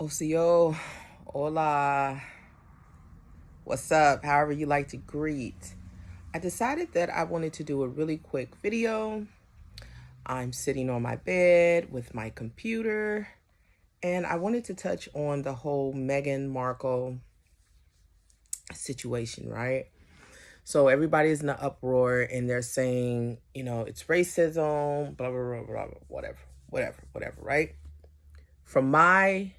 Ocio, hola, what's up? However you like to greet. I decided that I wanted to do a really quick video. I'm sitting on my bed with my computer, and I wanted to touch on the whole Meghan Markle situation, right? So everybody's in an uproar and they're saying, it's racism, blah, blah, blah, blah, blah, whatever, right? From my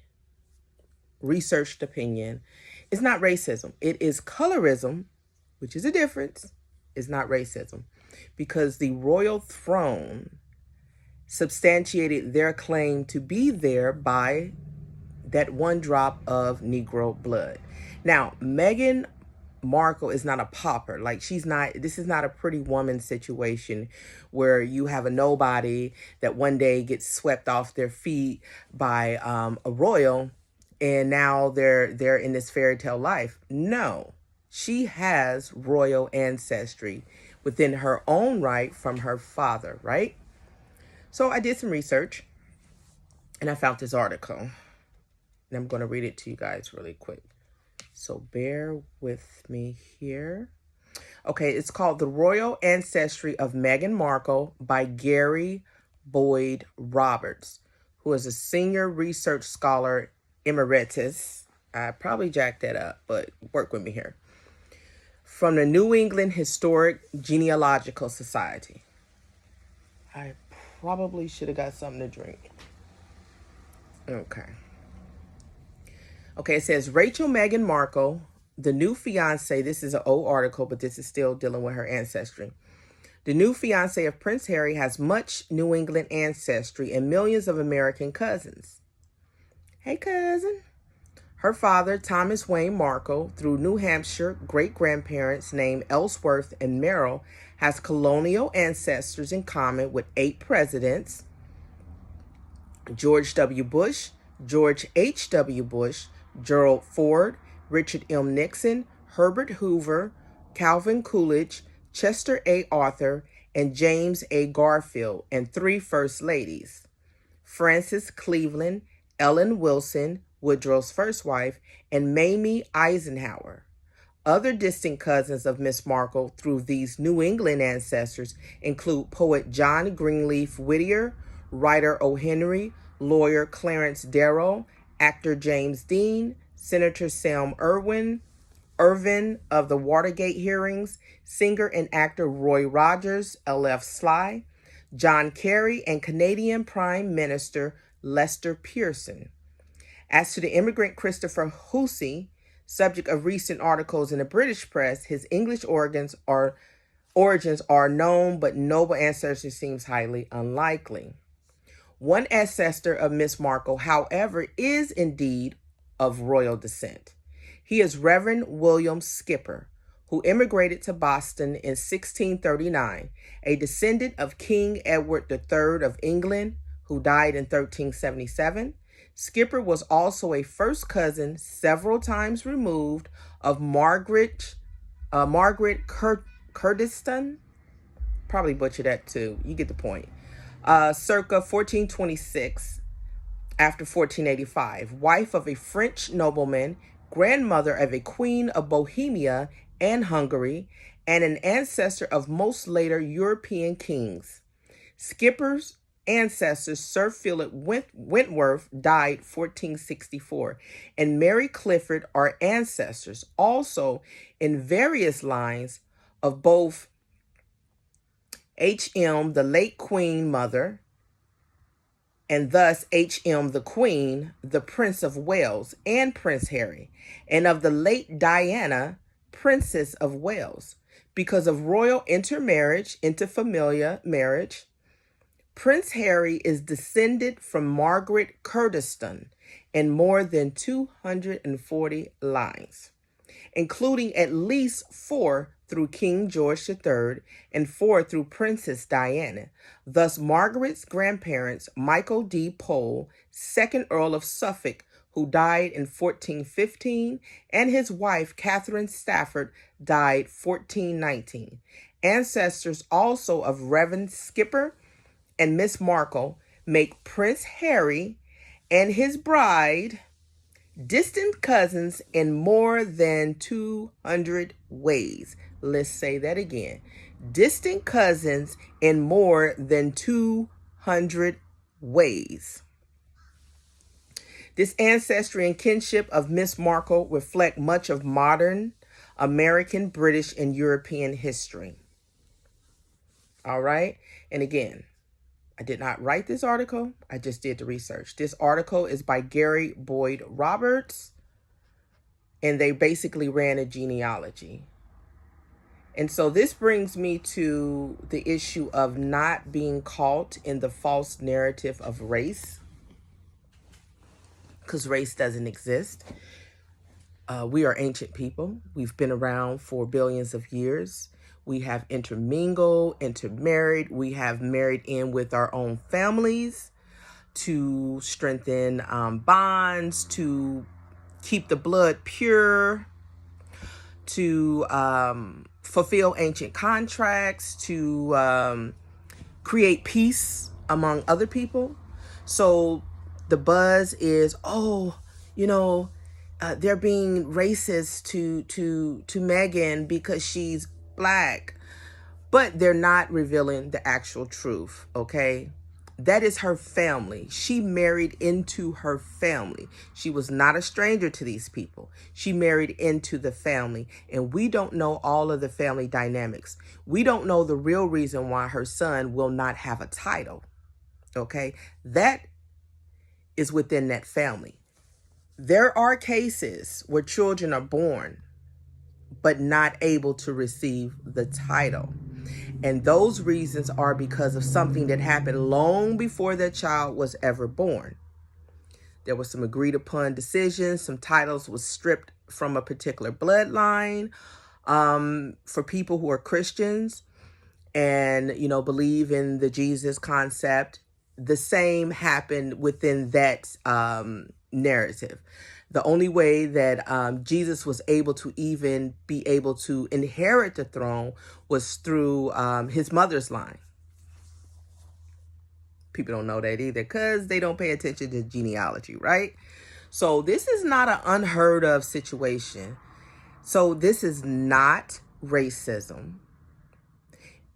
researched opinion, it's not racism. It is colorism, which is a difference. It's not racism because the royal throne substantiated their claim to be there by that one drop of Negro blood. Now, Meghan Markle is not a pauper. Like, this is not a pretty woman situation where you have a nobody that one day gets swept off their feet by a royal and now they're in this fairy tale life. No, she has royal ancestry within her own right from her father, right? So I did some research and I found this article. And I'm going to read it to you guys really quick. So bear with me here. Okay, it's called The Royal Ancestry of Meghan Markle by Gary Boyd Roberts, who is a senior research scholar emeritus. I probably jacked that up, but work with me here. From the New England Historic Genealogical Society. I probably should have got something to drink. Okay, it says Rachel Meghan Markle, the new fiance. This is an old article, but this is still dealing with her ancestry. The new fiance of Prince Harry has much New England ancestry and millions of American cousins. Hey, cousin. Her father, Thomas Wayne Markle, through New Hampshire great-grandparents named Ellsworth and Merrill, has colonial ancestors in common with 8 presidents: George W. Bush, George H.W. Bush, Gerald Ford, Richard M. Nixon, Herbert Hoover, Calvin Coolidge, Chester A. Arthur, and James A. Garfield, and 3 first ladies: Frances Cleveland, Ellen Wilson, Woodrow's first wife, and Mamie Eisenhower. Other distant cousins of Miss Markle through these New England ancestors include poet John Greenleaf Whittier, writer O. Henry, lawyer Clarence Darrow, actor James Dean, Senator Sam Irwin of the Watergate hearings, singer and actor Roy Rogers, L.F. Sly, John Kerry, and Canadian Prime Minister Lester Pearson. As to the immigrant Christopher Hussey, subject of recent articles in the British press, his English origins are known, but noble ancestry seems highly unlikely. One ancestor of Miss Markle, however, is indeed of royal descent. He is Reverend William Skipper, who immigrated to Boston in 1639, a descendant of King Edward III of England, who died in 1377. Skipper was also a first cousin, several times removed, of Margaret Kurdistan. Probably butchered that too. You get the point. Circa 1426, after 1485, wife of a French nobleman, grandmother of a queen of Bohemia and Hungary, and an ancestor of most later European kings. Skipper's ancestors, Sir Philip Wentworth, died 1464, and Mary Clifford are ancestors, also in various lines, of both H.M., the late Queen Mother, and thus H.M. the Queen, the Prince of Wales, and Prince Harry, and of the late Diana, Princess of Wales. Because of royal interfamiliar marriage, Prince Harry is descended from Margaret Kurdistan in more than 240 lines, including at least 4 through King George III and 4 through Princess Diana. Thus, Margaret's grandparents, Michael D. Pole, 2nd Earl of Suffolk, who died in 1415, and his wife, Catherine Stafford, died 1419. Ancestors also of Reverend Skipper and Miss Markle make Prince Harry and his bride Distant cousins in more than 200 ways. Let's say that again. Distant cousins in more than 200 ways. This ancestry and kinship of Miss Markle reflect much of modern American, British, and European history. All right. And again, I did not write this article. I just did the research. This article is by Gary Boyd Roberts, and they basically ran a genealogy. And so this brings me to the issue of not being caught in the false narrative of race, because race doesn't exist. We are ancient people. We've been around for billions of years. We have intermingled, intermarried. We have married in with our own families to strengthen bonds, to keep the blood pure, to fulfill ancient contracts, to create peace among other people. So the buzz is, they're being racist to Meghan because she's Black, but they're not revealing the actual truth. Okay, that is her family. She married into her family. She was not a stranger to these people. She married into the family, and we don't know all of the family dynamics. We don't know the real reason why her son will not have a title. Okay, that is within that family. There are cases where children are born but not able to receive the title. And those reasons are because of something that happened long before that child was ever born. There was some agreed upon decisions. Some titles was stripped from a particular bloodline. For people who are Christians and, believe in the Jesus concept, the same happened within that narrative. The only way that Jesus was able to even be able to inherit the throne was through his mother's line. People don't know that either because they don't pay attention to genealogy, right? So this is not an unheard of situation. So this is not racism.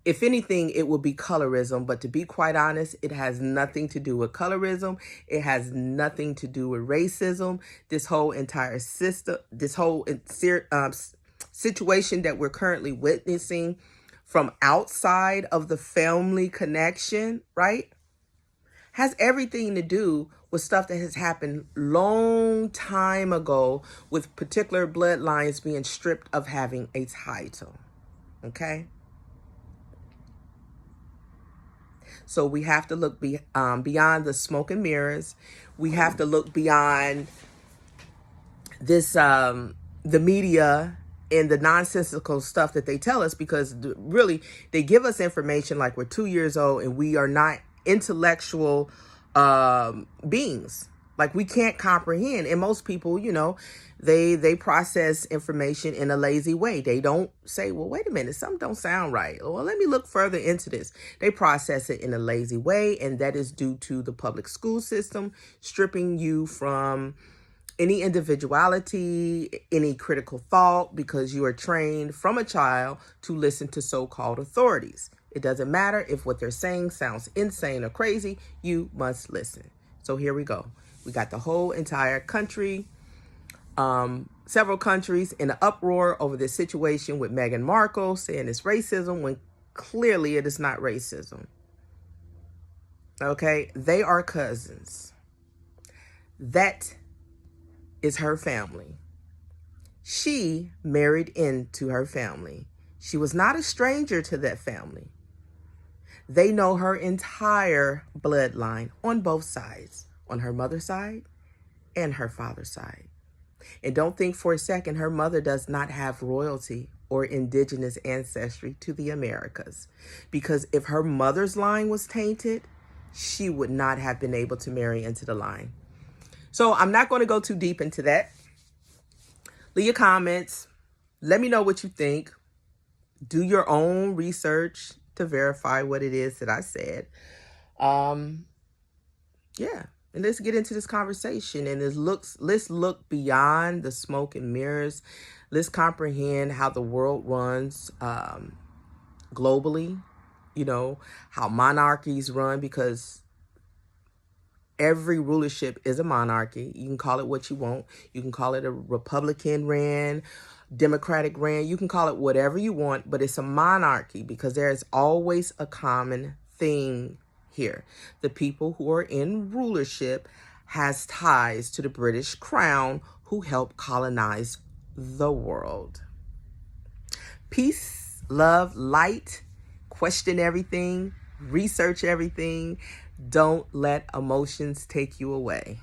If anything, it will be colorism. But to be quite honest, it has nothing to do with colorism. It has nothing to do with racism. This whole entire system, this whole situation that we're currently witnessing from outside of the family connection, right, has everything to do with stuff that has happened long time ago with particular bloodlines being stripped of having a title. Okay? So we have to look beyond the smoke and mirrors. We have to look beyond this, the media and the nonsensical stuff that they tell us, because really they give us information like we're 2 years old and we are not intellectual beings. Like we can't comprehend. And most people, they process information in a lazy way. They don't say, well, wait a minute, something don't sound right. Well, let me look further into this. They process it in a lazy way. And that is due to the public school system stripping you from any individuality, any critical thought, because you are trained from a child to listen to so-called authorities. It doesn't matter if what they're saying sounds insane or crazy, you must listen. So here we go. We got the whole entire country, several countries in an uproar over this situation with Meghan Markle saying it's racism when clearly it is not racism. Okay, they are cousins. That is her family. She married into her family. She was not a stranger to that family. They know her entire bloodline on both sides, on her mother's side and her father's side. And don't think for a second her mother does not have royalty or indigenous ancestry to the Americas. Because if her mother's line was tainted, she would not have been able to marry into the line. So I'm not going to go too deep into that. Leave your comments. Let me know what you think. Do your own research to verify what it is that I said. Yeah. And let's get into this conversation. And let's look beyond the smoke and mirrors. Let's comprehend how the world runs globally, how monarchies run, because every rulership is a monarchy. You can call it what you want. You can call it a Republican ran, Democratic ran. You can call it whatever you want, but it's a monarchy because there is always a common thing here. The people who are in rulership has ties to the British crown, who helped colonize the world. Peace, love, light. Question everything. Research everything. Don't let emotions take you away.